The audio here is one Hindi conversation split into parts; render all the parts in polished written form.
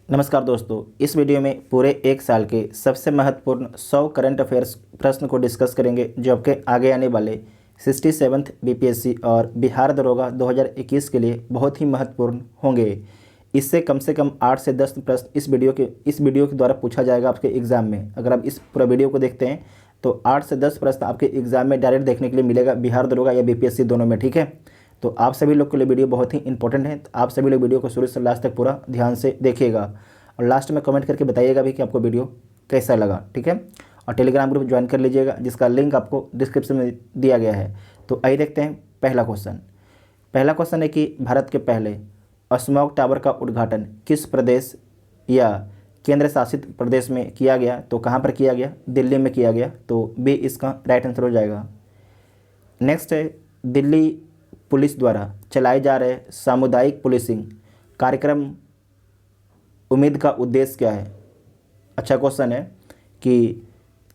नमस्कार दोस्तों, इस वीडियो में पूरे एक साल के सबसे महत्वपूर्ण 100 करंट अफेयर्स प्रश्न को डिस्कस करेंगे जो आपके आगे आने वाले 67th बीपीएससी और बिहार दरोगा 2021 के लिए बहुत ही महत्वपूर्ण होंगे। इससे कम से कम 8 से 10 प्रश्न इस वीडियो के द्वारा पूछा जाएगा आपके एग्ज़ाम में। अगर आप इस पूरा वीडियो को देखते हैं तो 8 से 10 प्रश्न आपके एग्ज़ाम में डायरेक्ट देखने के लिए मिलेगा, बिहार दरोगा या बीपीएससी दोनों में। ठीक है, तो आप सभी लोग के लिए वीडियो बहुत ही इंपॉर्टेंट है। तो आप सभी लोग वीडियो को शुरू से लास्ट तक पूरा ध्यान से देखिएगा और लास्ट में कमेंट करके बताइएगा भी कि आपको वीडियो कैसा लगा। ठीक है, और टेलीग्राम ग्रुप ज्वाइन कर लीजिएगा जिसका लिंक आपको डिस्क्रिप्शन में दिया गया है। तो आइए देखते हैं पहला क्वेश्चन है कि भारत के पहले स्मॉग टावर का उद्घाटन किस प्रदेश या केंद्र शासित प्रदेश में किया गया? तो कहाँ पर किया गया? दिल्ली में किया गया। तो बी इसका राइट आंसर हो जाएगा। नेक्स्ट है, दिल्ली पुलिस द्वारा चलाए जा रहे सामुदायिक पुलिसिंग कार्यक्रम उम्मीद का उद्देश्य क्या है? अच्छा क्वेश्चन है कि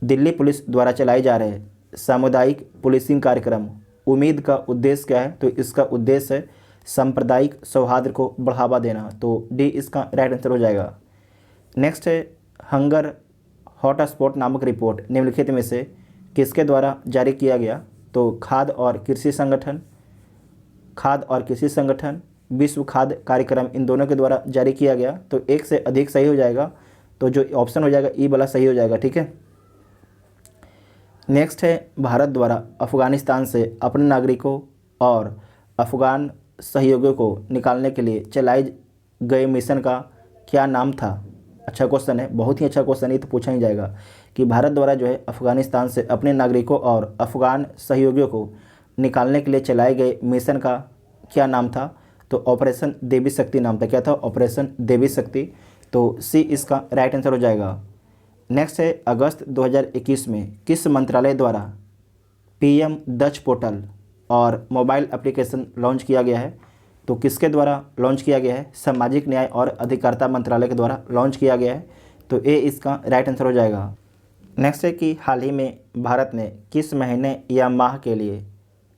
दिल्ली पुलिस द्वारा चलाए जा रहे सामुदायिक पुलिसिंग कार्यक्रम उम्मीद का उद्देश्य क्या है? तो इसका उद्देश्य है सांप्रदायिक सौहार्द को बढ़ावा देना। तो डी इसका राइट आंसर हो जाएगा। नेक्स्ट है, हंगर हॉटस्पॉट नामक रिपोर्ट निम्नलिखित में से किसके द्वारा जारी किया गया? तो खाद्य और कृषि संगठन, विश्व खाद्य कार्यक्रम, इन दोनों के द्वारा जारी किया गया। तो एक से अधिक सही हो जाएगा, तो जो ऑप्शन हो जाएगा ई वाला सही हो जाएगा। ठीक है, नेक्स्ट है, भारत द्वारा अफगानिस्तान से अपने नागरिकों और अफगान सहयोगियों को निकालने के लिए चलाए गए मिशन का क्या नाम था? अच्छा क्वेश्चन है, बहुत ही अच्छा क्वेश्चन है, तो पूछा ही जाएगा कि भारत द्वारा जो है अफगानिस्तान से अपने नागरिकों और अफगान सहयोगियों को निकालने के लिए चलाए गए मिशन का क्या नाम था? तो ऑपरेशन देवी शक्ति नाम था। क्या था? ऑपरेशन देवी शक्ति। तो सी इसका राइट आंसर हो जाएगा। नेक्स्ट है, अगस्त 2021 में किस मंत्रालय द्वारा पीएम दक्ष पोर्टल और मोबाइल एप्लीकेशन लॉन्च किया गया है? तो किसके द्वारा लॉन्च किया गया है? सामाजिक न्याय और अधिकारिता मंत्रालय के द्वारा लॉन्च किया गया है। तो ए इसका राइट आंसर हो जाएगा। नेक्स्ट है कि हाल ही में भारत ने किस महीने या माह के लिए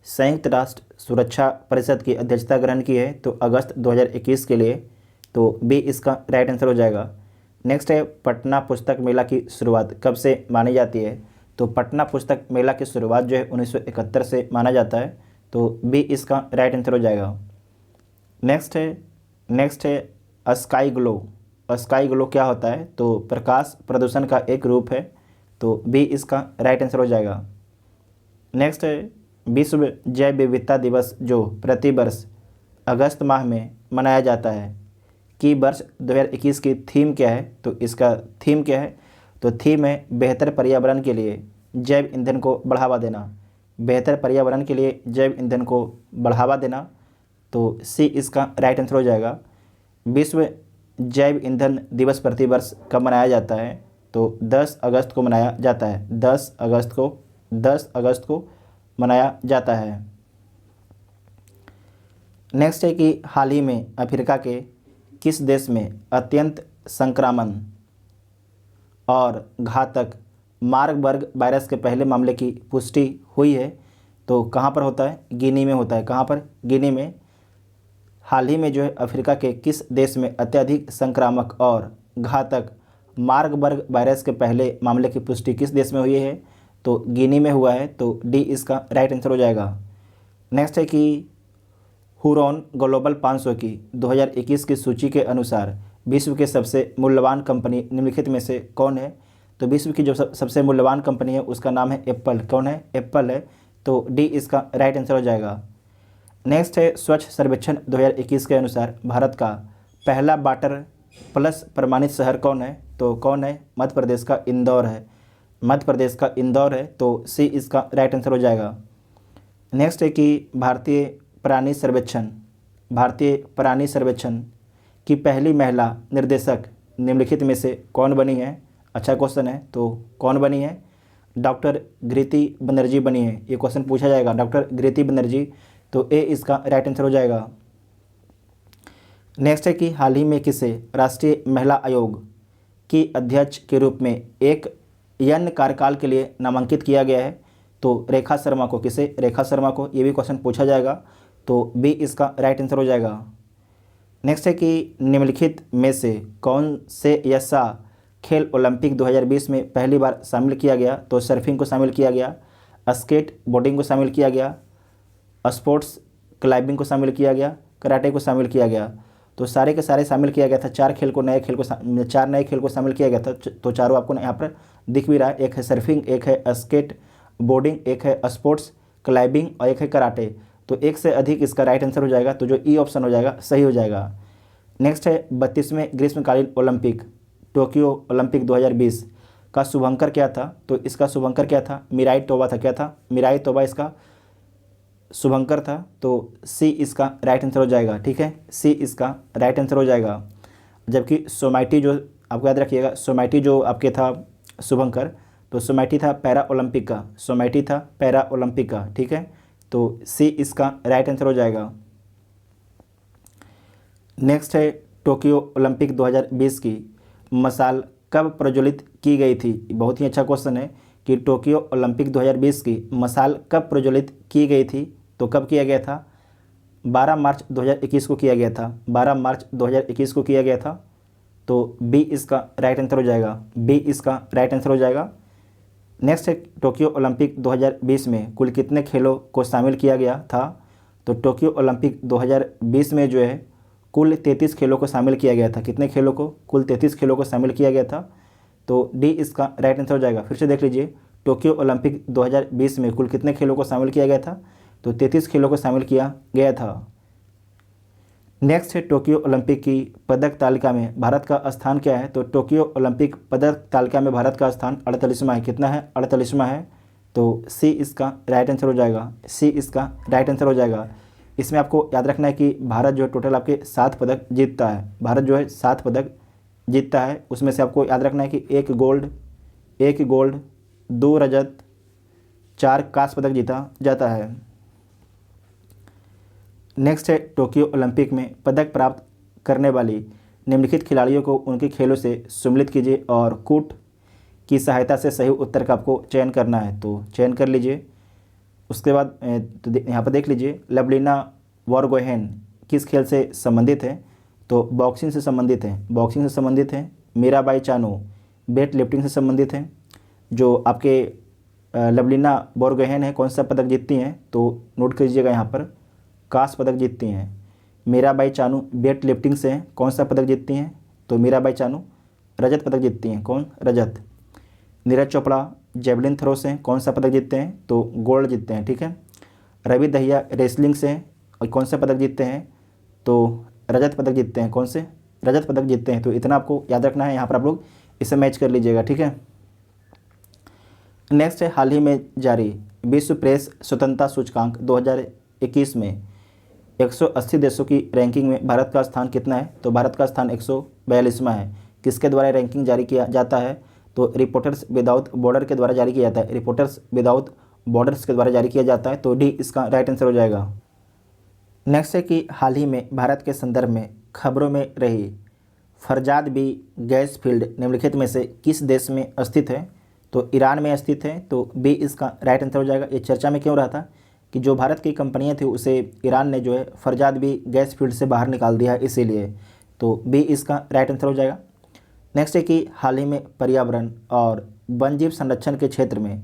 संयुक्त राष्ट्र सुरक्षा परिषद की अध्यक्षता ग्रहण की है? तो अगस्त 2021 के लिए। तो बी इसका राइट आंसर हो जाएगा। नेक्स्ट है, पटना पुस्तक मेला की शुरुआत कब से मानी जाती है? तो पटना पुस्तक मेला की शुरुआत जो है 1971 से माना जाता है। तो बी इसका राइट आंसर हो जाएगा। नेक्स्ट है स्काई ग्लो क्या होता है? तो प्रकाश प्रदूषण का एक रूप है। तो बी इसका राइट आंसर हो जाएगा। नेक्स्ट है, विश्व जैव विविधता दिवस जो प्रतिवर्ष अगस्त माह में मनाया जाता है कि वर्ष 2021 की थीम क्या है? तो इसका थीम क्या है? तो थीम है बेहतर पर्यावरण के लिए जैव ईंधन को बढ़ावा देना। बेहतर पर्यावरण के लिए जैव ईंधन को बढ़ावा देना। तो सी इसका राइट आंसर हो जाएगा। विश्व जैव ईंधन दिवस प्रतिवर्ष कब मनाया जाता है? तो 10 अगस्त को मनाया जाता है। 10 अगस्त को मनाया जाता है। नेक्स्ट है कि हाल ही में अफ्रीका के किस देश में अत्यंत संक्रामक और घातक मार्बर्ग वायरस के पहले मामले की पुष्टि हुई है? तो कहाँ पर होता है? गिनी में होता है। कहाँ पर? गिनी में। हाल ही में जो है अफ्रीका के किस देश में अत्यधिक संक्रामक और घातक मार्बर्ग वायरस के पहले मामले की पुष्टि किस देश में हुई है? तो गिनी में हुआ है। तो डी इसका राइट आंसर हो जाएगा। नेक्स्ट है कि हुरॉन ग्लोबल 500 की 2021 की सूची के अनुसार विश्व के सबसे मूल्यवान कंपनी निम्नलिखित में से कौन है? तो विश्व की जो सबसे मूल्यवान कंपनी है उसका नाम है एप्पल। कौन है? एप्पल है। तो डी इसका राइट आंसर हो जाएगा। नेक्स्ट है, स्वच्छ सर्वेक्षण 2021 के अनुसार भारत का पहला वाटर प्लस प्रमाणित शहर कौन है? तो कौन है? मध्य प्रदेश का इंदौर है। मध्य प्रदेश का इंदौर है। तो सी इसका राइट आंसर हो जाएगा। नेक्स्ट है कि भारतीय प्राणी सर्वेक्षण की पहली महिला निर्देशक निम्नलिखित में से कौन बनी है? अच्छा क्वेश्चन है, तो कौन बनी है? डॉक्टर घृति बनर्जी बनी है। ये क्वेश्चन पूछा जाएगा, डॉक्टर घृति बनर्जी। तो ए इसका राइट आंसर हो जाएगा। नेक्स्ट है कि हाल ही में किसे राष्ट्रीय महिला आयोग की अध्यक्ष के रूप में एक यन कार्यकाल के लिए नामांकित किया गया है? तो रेखा शर्मा को। किसे? रेखा शर्मा को। ये भी क्वेश्चन पूछा जाएगा। तो बी इसका राइट आंसर हो जाएगा। नेक्स्ट है कि निम्नलिखित में से कौन से या सा खेल ओलंपिक 2020 में पहली बार शामिल किया गया? तो सर्फिंग को शामिल किया गया, स्केट बोर्डिंग को शामिल किया गया, स्पोर्ट्स क्लाइंबिंग को शामिल किया गया, कराटे को शामिल किया गया। तो सारे के सारे शामिल किया गया था। चार नए खेल को शामिल किया गया था। तो चारों आपको यहाँ पर दिख भी रहा है। एक है सर्फिंग, एक है स्केट बोर्डिंग, एक है स्पोर्ट्स क्लाइंबिंग और एक है कराटे। तो एक से अधिक इसका राइट आंसर हो जाएगा। तो जो ई ऑप्शन हो जाएगा सही हो जाएगा। नेक्स्ट है 32वें ग्रीष्मकालीन ओलंपिक टोक्यो ओलंपिक 2020 का शुभंकर क्या था? तो इसका शुभंकर क्या था? मिराई तोबा था। क्या था? मिराई तोबा इसका शुभंकर था। तो सी इसका राइट आंसर हो जाएगा। ठीक है, सी इसका राइट आंसर हो जाएगा। जबकि सोमाइटी जो आपको याद रखिएगा, सोमाइटी जो आपके था शुभंकर, तो सोमाइटी था पैरा ओलंपिक का, सोमाइटी था पैरा ओलंपिक का। ठीक है, तो सी इसका राइट आंसर हो जाएगा। नेक्स्ट है टोक्यो ओलंपिक 2020 की मशाल कब प्रज्वलित की गई थी? बहुत ही अच्छा क्वेश्चन है कि टोक्यो ओलंपिक 2020 की मशाल कब प्रज्वलित की गई थी? तो कब किया गया था? 12 मार्च 2021 को किया गया था। 12 मार्च 2021 को किया गया था। तो बी इसका राइट आंसर हो जाएगा। बी इसका राइट आंसर हो जाएगा। नेक्स्ट है टोक्यो ओलंपिक 2020 में कुल कितने खेलों को शामिल किया गया था? तो टोक्यो ओलंपिक 2020 में जो है कुल 33 खेलों को शामिल किया गया था। कितने खेलों को? कुल 33 खेलों को शामिल किया गया था। तो डी इसका राइट आंसर हो जाएगा। फिर से देख लीजिए, टोक्यो ओलंपिक 2020 में कुल कितने खेलों को शामिल किया गया था? तो 33 खेलों को शामिल किया गया था। नेक्स्ट है टोक्यो ओलंपिक की पदक तालिका में भारत का स्थान क्या है? तो टोक्यो ओलंपिक पदक तालिका में भारत का स्थान 48वां है। कितना है? 48वां है। तो सी इसका राइट आंसर हो जाएगा। सी इसका राइट आंसर हो जाएगा। इसमें आपको याद रखना है कि भारत जो है टोटल आपके 7 पदक जीतता है। भारत जो है 7 पदक जीतता है। उसमें से आपको याद रखना है कि एक गोल्ड 2 रजत 4 कांस्य पदक जीता जाता है। नेक्स्ट है टोक्यो ओलंपिक में पदक प्राप्त करने वाली निम्नलिखित खिलाड़ियों को उनके खेलों से सम्मिलित कीजिए और कूट की सहायता से सही उत्तर का आपको चयन करना है। तो चयन कर लीजिए। उसके बाद तो यहाँ पर देख लीजिए, लवलीना बोरगोहेन किस खेल से संबंधित है? तो बॉक्सिंग से संबंधित है। बॉक्सिंग से संबंधित है। मीराबाई चानू वेट लिफ्टिंग से संबंधित है। जो आपके लवलीना बोरगोहेन है कौन सा पदक जीतती हैं? तो नोट कीजिएगा यहाँ पर, कांस्य पदक जीतती हैं। मीराबाई चानू वेट लिफ्टिंग से कौन सा पदक जीतती हैं? तो मीराबाई चानू रजत पदक जीतती हैं। कौन? रजत। नीरज चोपड़ा जेवलिन थ्रो से कौन सा पदक जीतते हैं? तो गोल्ड जीतते हैं। ठीक है। रवि दहिया रेसलिंग से और कौन सा पदक जीतते हैं? तो रजत पदक जीतते हैं। कौन से? रजत पदक जीतते हैं। तो इतना आपको याद रखना है। यहाँ पर आप लोग इसे मैच कर लीजिएगा। ठीक है। नेक्स्ट है हाल ही में जारी विश्व प्रेस स्वतंत्रता सूचकांक 2021 में 180 देशों की रैंकिंग में भारत का स्थान कितना है? तो भारत का स्थान 142वां है। किसके द्वारा रैंकिंग जारी किया जाता है? तो रिपोर्टर्स विदाउट बॉर्डर के द्वारा जारी किया जाता है। रिपोर्टर्स विदाउट बॉर्डर्स के द्वारा जारी किया जाता है। तो डी इसका राइट आंसर हो जाएगा। नेक्स्ट है कि हाल ही में भारत के संदर्भ में खबरों में रही फरजाद बी गैस फील्ड निम्नलिखित में से किस देश में स्थित है? तो ईरान में स्थित है। तो बी इसका राइट आंसर हो जाएगा। ये चर्चा में क्यों रहा था कि जो भारत की कंपनियां थी उसे ईरान ने जो है फरजाद बी गैस फील्ड से बाहर निकाल दिया है, इसीलिए। तो बी इसका राइट आंसर हो जाएगा। नेक्स्ट है कि हाल ही में पर्यावरण और वन्यजीव संरक्षण के क्षेत्र में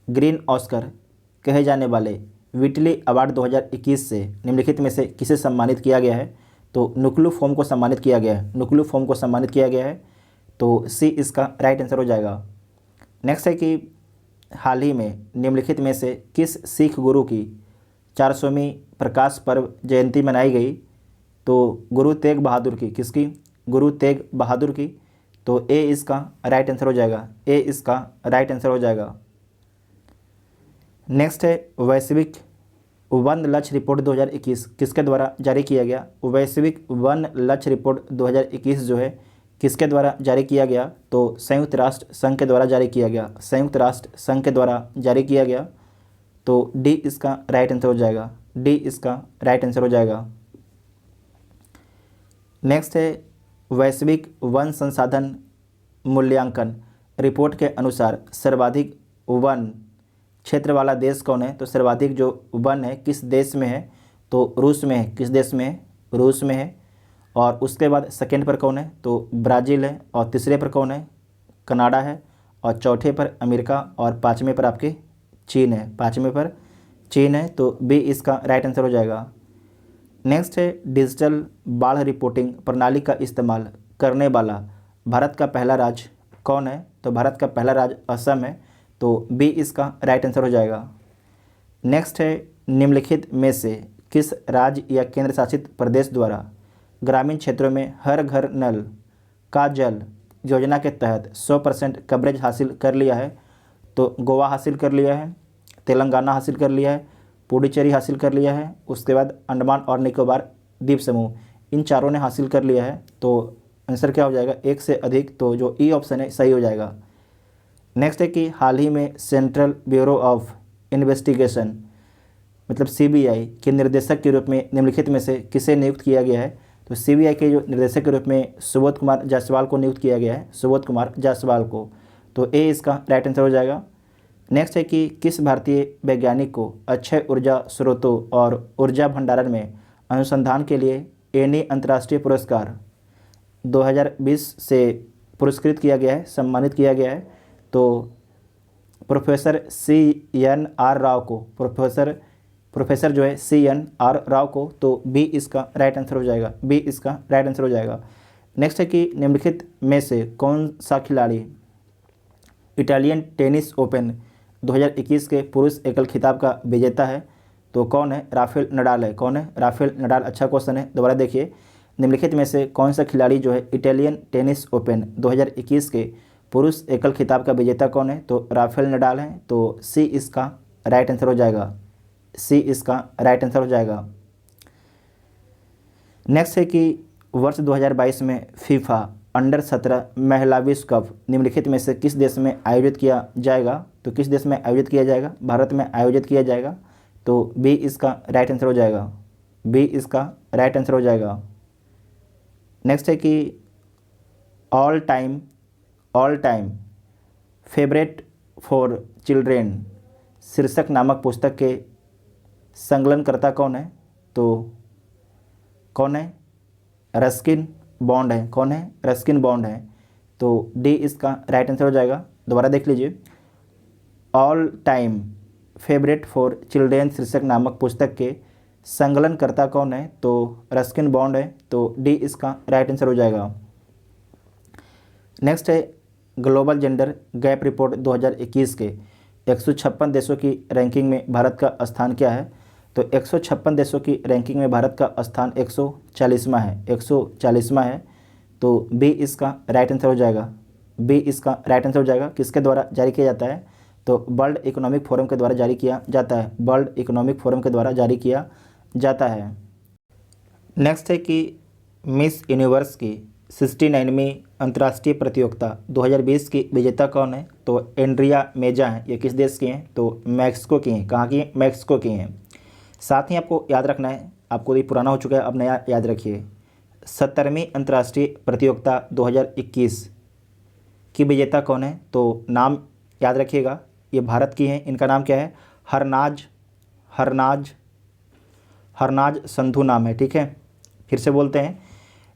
ग्रीन ऑस्कर कहे जाने वाले विटली अवार्ड 2021 से निम्नलिखित में से किसे सम्मानित किया गया है? तो नुक्लू फोम को सम्मानित किया गया है। नुक्लू फोम को सम्मानित किया गया है। तो सी इसका राइट आंसर हो जाएगा। नेक्स्ट है कि हाल ही में निम्नलिखित में से किस सिख गुरु की 400वीं प्रकाश पर्व जयंती मनाई गई? तो गुरु तेग बहादुर की। किसकी? गुरु तेग बहादुर की। तो ए इसका राइट आंसर हो जाएगा। ए इसका राइट आंसर हो जाएगा। नेक्स्ट है वैश्विक वन लक्ष्य रिपोर्ट 2021 किसके द्वारा जारी किया गया? वैश्विक वन लक्ष्य रिपोर्ट 2021 जो है किसके द्वारा जारी किया गया? तो संयुक्त राष्ट्र संघ के द्वारा जारी किया गया। संयुक्त राष्ट्र संघ के द्वारा जारी किया गया। तो डी इसका राइट आंसर हो जाएगा। डी इसका राइट आंसर हो जाएगा। नेक्स्ट है वैश्विक वन संसाधन मूल्यांकन रिपोर्ट के अनुसार सर्वाधिक वन क्षेत्र वाला देश कौन है? तो सर्वाधिक जो वन है किस देश में है? तो रूस में है। किस देश में है? रूस में है। और उसके बाद सेकेंड पर कौन है, तो ब्राज़ील है, और तीसरे पर कौन है, कनाडा है, और चौथे पर अमेरिका, और पाँचवें पर आपके चीन है, पाँचवें पर चीन है। तो बी इसका राइट आंसर हो जाएगा। नेक्स्ट है डिजिटल बाढ़ रिपोर्टिंग प्रणाली का इस्तेमाल करने वाला भारत का पहला राज्य कौन है, तो भारत का पहला राज्य असम है। तो बी इसका राइट आंसर हो जाएगा। नेक्स्ट है निम्नलिखित में से किस राज्य या केंद्र शासित प्रदेश द्वारा ग्रामीण क्षेत्रों में हर घर नल का जल योजना के तहत 100% कवरेज हासिल कर लिया है, तो गोवा हासिल कर लिया है, तेलंगाना हासिल कर लिया है, पुडुचेरी हासिल कर लिया है, उसके बाद अंडमान और निकोबार द्वीप समूह, इन चारों ने हासिल कर लिया है। तो आंसर क्या हो जाएगा, एक से अधिक, तो जो ई ऑप्शन है सही हो जाएगा। नेक्स्ट है कि हाल ही में सेंट्रल ब्यूरो ऑफ इन्वेस्टिगेशन मतलब सीबीआई के निर्देशक के रूप में निम्नलिखित में से किसे नियुक्त किया गया है, तो सीबीआई के जो निर्देशक के रूप में सुबोध कुमार जायसवाल को नियुक्त किया गया है, सुबोध कुमार जायसवाल को। तो ए इसका राइट आंसर हो जाएगा। नेक्स्ट है कि किस भारतीय वैज्ञानिक को अक्षय ऊर्जा स्रोतों और ऊर्जा भंडारण में अनुसंधान के लिए एनी अंतर्राष्ट्रीय पुरस्कार 2020 से पुरस्कृत किया गया है, सम्मानित किया गया है। तो प्रोफेसर CNR राव को, प्रोफेसर जो है CNR राव को, तो बी इसका राइट आंसर हो जाएगा, बी इसका राइट आंसर हो जाएगा। नेक्स्ट है कि निम्नलिखित में से कौन सा खिलाड़ी इटालियन टेनिस ओपन 2021 के पुरुष एकल खिताब का विजेता है, तो कौन है, राफेल नडाल है। कौन है, राफेल नडाल। अच्छा क्वेश्चन है, दोबारा देखिए, निम्नलिखित में से कौन सा खिलाड़ी जो है इटालियन टेनिस ओपन 2021 के पुरुष एकल खिताब का विजेता कौन है, तो राफेल नडाल है। तो सी इसका राइट आंसर हो जाएगा, सी इसका राइट आंसर हो जाएगा। नेक्स्ट है कि वर्ष 2022 में फीफा अंडर 17 महिला विश्व कप निम्नलिखित में से किस देश में आयोजित किया जाएगा, तो किस देश में आयोजित किया जाएगा, भारत में आयोजित किया जाएगा। तो बी इसका राइट आंसर हो जाएगा, बी इसका राइट आंसर हो जाएगा। नेक्स्ट है कि all time favourite for children शीर्षक नामक पुस्तक के संकलनकर्ता कौन है, तो कौन है, रस्किन बॉन्ड है। कौन है, रस्किन बॉन्ड है। तो डी इसका राइट आंसर हो जाएगा। दोबारा देख लीजिए, all time favourite for children शीर्षक नामक पुस्तक के संकलनकर्ता कौन है, तो रस्किन बॉन्ड है। तो डी इसका राइट आंसर हो जाएगा। नेक्स्ट है ग्लोबल जेंडर गैप रिपोर्ट 2021 के 156 देशों की रैंकिंग में भारत का स्थान क्या है, तो 156 देशों की रैंकिंग में भारत का स्थान 140वां है, 140वां है। तो बी इसका राइट आंसर हो जाएगा, बी इसका राइट आंसर हो जाएगा। किसके द्वारा जारी किया जाता है, तो वर्ल्ड इकोनॉमिक फोरम के द्वारा जारी किया जाता है, वर्ल्ड इकोनॉमिक फोरम के द्वारा जारी किया जाता है। नेक्स्ट है कि मिस यूनिवर्स की 69वीं अंतर्राष्ट्रीय प्रतियोगिता 2020 की विजेता कौन है, तो एंड्रिया मेजा हैं। ये किस देश की हैं, तो मैक्सिको की हैं। कहाँ की हैं, मैक्सिको की हैं। साथ ही आपको याद रखना है, आपको ये पुराना हो चुका है, अब नया याद रखिए, 70वीं अंतर्राष्ट्रीय प्रतियोगिता 2021 की विजेता कौन है, तो नाम याद रखिएगा, ये भारत की हैं। इनका नाम क्या है, हरनाज संधू नाम है। ठीक है, फिर से बोलते हैं,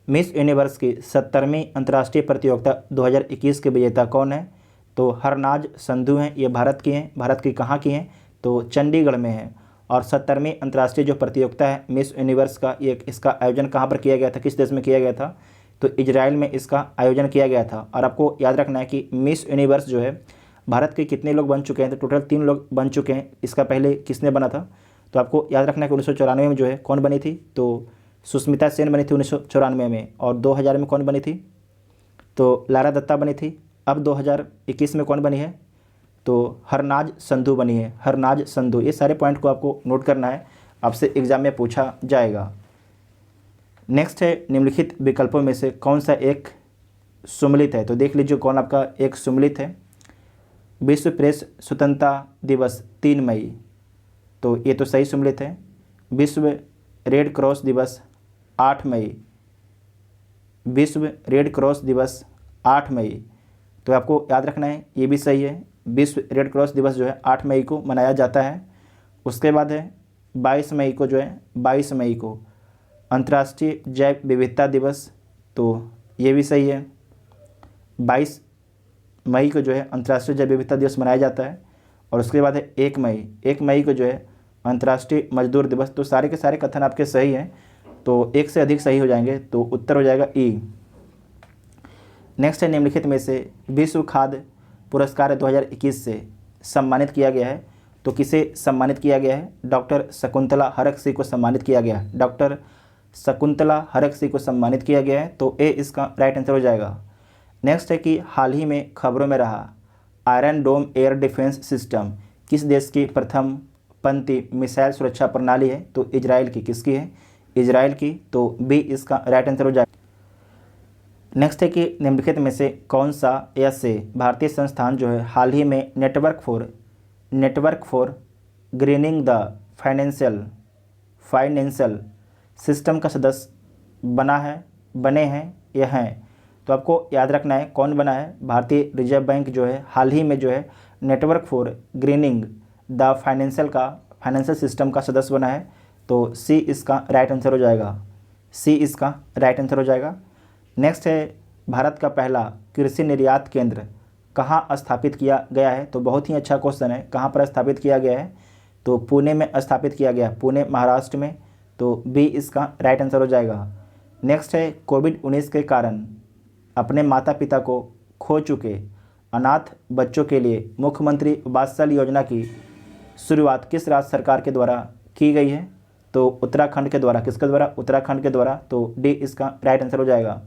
मिस यूनिवर्स की 70वीं अंतर्राष्ट्रीय प्रतियोगिता 2021 के विजेता कौन है, तो हरनाज संधू हैं। ये भारत की हैं। भारत की कहाँ की हैं, तो चंडीगढ़ में है। और 70वीं अंतर्राष्ट्रीय जो प्रतियोगिता है मिस यूनिवर्स का, ये इसका आयोजन कहाँ पर किया गया था, किस देश में किया गया था, तो इजराइल में इसका आयोजन किया गया था। और आपको याद रखना है कि मिस यूनिवर्स जो है भारत के कितने लोग बन चुके हैं, तो टोटल 3 लोग बन चुके हैं। इसका पहले किसने बना था, तो आपको याद रखना है कि 1994 में जो है कौन बनी थी, तो सुष्मिता सेन बनी थी 1994 में। और 2000 में कौन बनी थी, तो लारा दत्ता बनी थी। अब 2021 में कौन बनी है, तो हरनाज संधू बनी है, हरनाज संधू। ये सारे पॉइंट को आपको नोट करना है, आपसे एग्जाम में पूछा जाएगा। नेक्स्ट है निम्नलिखित विकल्पों में से कौन सा एक सुमेलित है, तो देख लीजिए कौन आपका एक सुमेलित है। विश्व प्रेस स्वतंत्रता दिवस 3 मई, तो ये तो सही सुमेलित है। विश्व रेड क्रॉस दिवस 8 मई, विश्व रेड क्रॉस दिवस 8 मई, तो आपको याद रखना है ये भी सही है। विश्व रेड क्रॉस दिवस जो है 8 मई को मनाया जाता है। उसके बाद है 22 मई को जो है 22 मई को अंतर्राष्ट्रीय जैव विविधता दिवस, तो ये भी सही है। 22 मई को जो है अंतर्राष्ट्रीय जैव विविधता दिवस मनाया जाता है। और उसके बाद है 1 मई को जो है अंतर्राष्ट्रीय मजदूर दिवस। तो सारे के सारे कथन आपके सही हैं, तो एक से अधिक सही हो जाएंगे, तो उत्तर हो जाएगा ई। नेक्स्ट है, निम्नलिखित में से विश्व खाद्य पुरस्कार 2021 से सम्मानित किया गया है, तो किसे सम्मानित किया गया है? डॉक्टर शकुंतला हरक को सम्मानित किया गया है। डॉक्टर शकुंतला हरक को सम्मानित किया गया है, तो ए इसका राइट आंसर हो जाएगा। नेक्स्ट है कि हाल ही में खबरों में रहा आयरन डोम एयर डिफेंस सिस्टम किस देश की प्रथम पंक्ति मिसाइल सुरक्षा प्रणाली है? तो इजराइल की। किसकी है? इजराइल की, तो बी इसका राइट आंसर हो जाएगा। नेक्स्ट है कि निम्नलिखित में से कौन सा ऐसे भारतीय संस्थान जो है हाल ही में network for grinning the financial system का सदस्य बने हैं या हैं? तो आपको याद रखना है कौन बना है। भारतीय रिजर्व बैंक जो है हाल ही में जो है network for grinning the financial system का सदस्य बना है, तो सी इसका राइट आंसर हो जाएगा। सी इसका राइट आंसर हो जाएगा। नेक्स्ट है, भारत का पहला कृषि निर्यात केंद्र कहाँ स्थापित किया गया है? तो बहुत ही अच्छा क्वेश्चन है। कहाँ पर स्थापित किया गया है? तो पुणे में स्थापित किया गया, पुणे महाराष्ट्र में, तो बी इसका राइट आंसर हो जाएगा। नेक्स्ट है, कोविड-19 के कारण अपने माता पिता को खो चुके अनाथ बच्चों के लिए मुख्यमंत्री वात्सल्य योजना की शुरुआत किस राज्य सरकार के द्वारा की गई है? तो उत्तराखंड के द्वारा। किसके द्वारा? उत्तराखंड के द्वारा, तो डी इसका राइट आंसर हो जाएगा।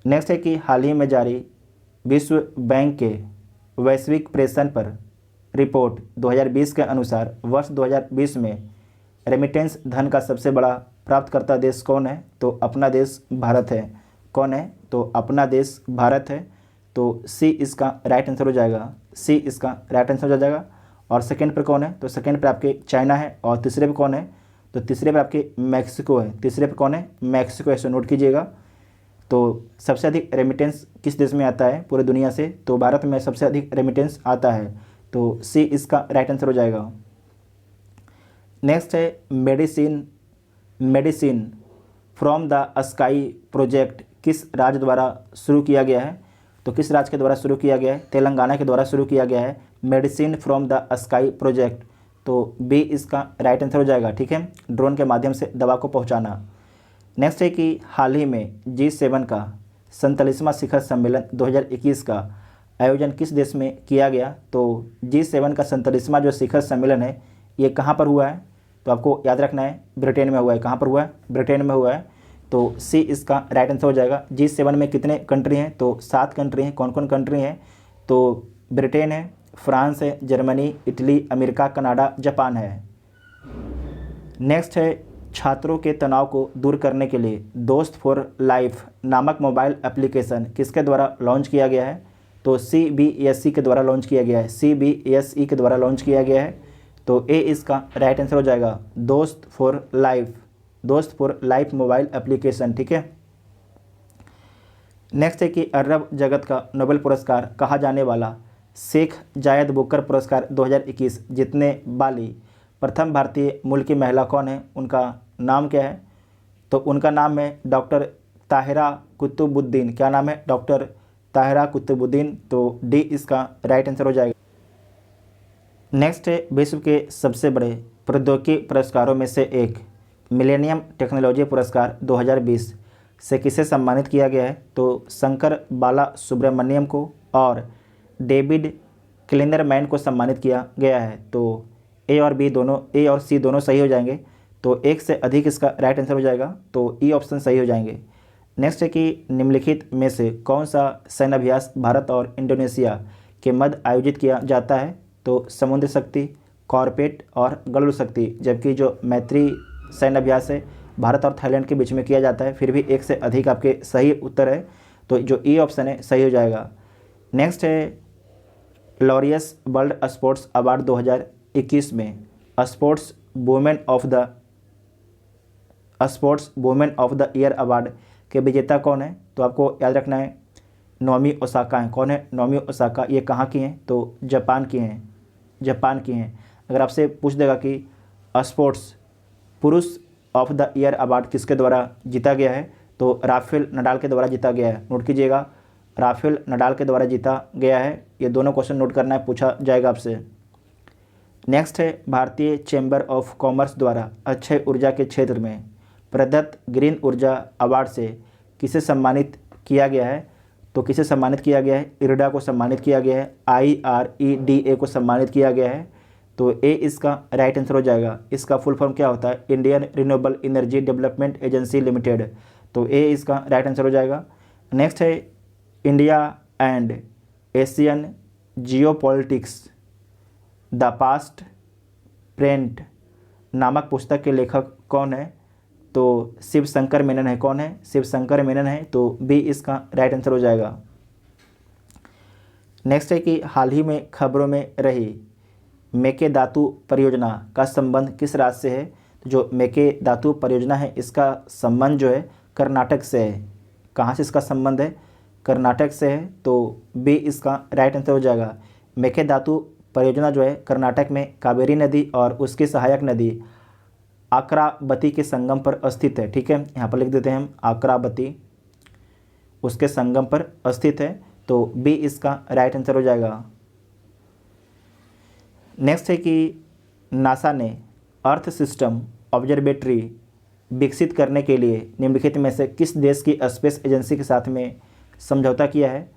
नेक्स्ट है कि हाल ही में जारी विश्व बैंक के वैश्विक प्रेषण पर रिपोर्ट 2020 के अनुसार वर्ष 2020 में रेमिटेंस धन का सबसे बड़ा प्राप्तकर्ता देश कौन है? तो अपना देश भारत है। कौन है? तो अपना देश भारत है, तो सी इसका राइट आंसर हो जाएगा। सी इसका राइट आंसर हो जाएगा। और सेकंड पर कौन है? तो सेकंड पर आपके चाइना है। और तीसरे पर कौन है? तो तीसरे पर आपके मैक्सिको है। तीसरे पर कौन है? मैक्सिको है, इसे नोट कीजिएगा। तो सबसे अधिक रेमिटेंस किस देश में आता है पूरी दुनिया से? तो भारत में सबसे अधिक रेमिटेंस आता है, तो सी इसका राइट आंसर हो जाएगा। नेक्स्ट है, medicine from the sky project किस राज्य द्वारा शुरू किया गया है? तो किस राज्य के द्वारा शुरू किया गया है? तेलंगाना के द्वारा शुरू किया गया है medicine from the sky project, तो बी इसका राइट आंसर हो जाएगा। ठीक है, ड्रोन के माध्यम से दवा को पहुंचाना। नेक्स्ट है कि हाल ही में G7 का 47वां शिखर सम्मेलन 2021 का आयोजन किस देश में किया गया? तो G7 का 47वां जो शिखर सम्मेलन है ये कहाँ पर हुआ है? तो आपको याद रखना है ब्रिटेन में हुआ है। कहाँ पर हुआ है? ब्रिटेन में हुआ है, तो सी इसका राइट आंसर हो जाएगा। G7 में कितने कंट्री हैं? तो 7 कंट्री हैं। कौन कौन कंट्री हैं? तो ब्रिटेन है, फ्रांस है, Germany, Italy, America, Canada, Japan है। नेक्स्ट है, छात्रों के तनाव को दूर करने के लिए दोस्त फॉर लाइफ नामक मोबाइल एप्लीकेशन किसके द्वारा लॉन्च किया गया है? तो CBSE के द्वारा लॉन्च किया गया है। CBSE के द्वारा लॉन्च किया गया है, तो ए इसका राइट आंसर हो जाएगा। दोस्त फॉर लाइफ मोबाइल एप्लीकेशन। ठीक है। नेक्स्ट है कि अरब जगत का नोबेल पुरस्कार कहा जाने वाला शेख जायद बुकर पुरस्कार 2021 जीतने वाली प्रथम भारतीय मूल की महिला कौन है? उनका नाम क्या है? तो उनका नाम है डॉक्टर ताहिरा कुतुबुद्दीन। क्या नाम है? डॉक्टर ताहिरा कुतुबुद्दीन, तो डी इसका राइट आंसर हो जाएगा। नेक्स्ट है, विश्व के सबसे बड़े प्रौद्योगिकी पुरस्कारों में से एक मिलेनियम टेक्नोलॉजी पुरस्कार 2020 से किसे सम्मानित किया गया है? तो शंकर बाला सुब्रमण्यम को और डेविड क्लिंदरमैन को सम्मानित किया गया है, तो ए और सी दोनों सही हो जाएंगे, तो एक से अधिक इसका राइट आंसर हो जाएगा, तो ई ऑप्शन सही हो जाएंगे। नेक्स्ट है कि निम्नलिखित में से कौन सा सैन्य अभ्यास भारत और इंडोनेशिया के मध्य आयोजित किया जाता है? तो समुद्र शक्ति, कॉर्पेट और गरुड़ शक्ति, जबकि जो मैत्री सैन्य अभ्यास है भारत और थाईलैंड के बीच में किया जाता है। फिर भी एक से अधिक आपके सही उत्तर है, तो जो ई ऑप्शन है सही हो जाएगा। नेक्स्ट है, लॉरियस वर्ल्ड स्पोर्ट्स अवार्ड 2021 में sports women of the year award के विजेता कौन है? तो आपको याद रखना है नोमी ओसाका हैं। कौन है? नोमी ओसाका। ये कहाँ की हैं? तो जापान की हैं। अगर आपसे पूछ देगा कि स्पोर्ट्स पुरुष ऑफ द ईयर अवार्ड किसके द्वारा जीता गया है? तो राफेल नडाल के द्वारा जीता गया है। नोट कीजिएगा, राफेल नडाल के द्वारा जीता गया है। ये दोनों क्वेश्चन नोट करना है, पूछा जाएगा आपसे। नेक्स्ट है, भारतीय चैम्बर ऑफ कॉमर्स द्वारा अक्षय ऊर्जा के क्षेत्र में प्रदत्त ग्रीन ऊर्जा अवार्ड से किसे सम्मानित किया गया है? तो किसे सम्मानित किया गया है? इरडा को सम्मानित किया गया है, IREDA को सम्मानित किया गया है। तो ए इसका राइट आंसर हो जाएगा। इसका फुल फॉर्म क्या होता है? Indian renewable energy development agency limited. तो ए इसका राइट आंसर हो जाएगा। नेक्स्ट है, India and Asian geopolitics the past apparent नामक पुस्तक के लेखक कौन है? तो शिव शंकर मेनन है। कौन है? शिव शंकर मेनन है। तो बी इसका राइट आंसर हो जाएगा। नेक्स्ट है कि हाल ही में खबरों में रही मेकेदातु परियोजना का संबंध किस राज्य से है? तो जो मेकेदातु परियोजना है इसका संबंध जो है कर्नाटक से है। कहाँ से इसका संबंध है? कर्नाटक से है। तो बी इसका राइट आंसर हो जाएगा। मेकेदातु परियोजना जो है कर्नाटक में कावेरी नदी और उसकी सहायक नदी आक्राबती के संगम पर स्थित है। ठीक है, यहाँ पर लिख देते हैं हम, आक्राबती उसके संगम पर स्थित है। तो बी इसका राइट आंसर हो जाएगा। नेक्स्ट है कि नासा ने अर्थ सिस्टम ऑब्जर्वेटरी विकसित करने के लिए निम्नलिखित में से किस देश की स्पेस एजेंसी के साथ में समझौता किया है?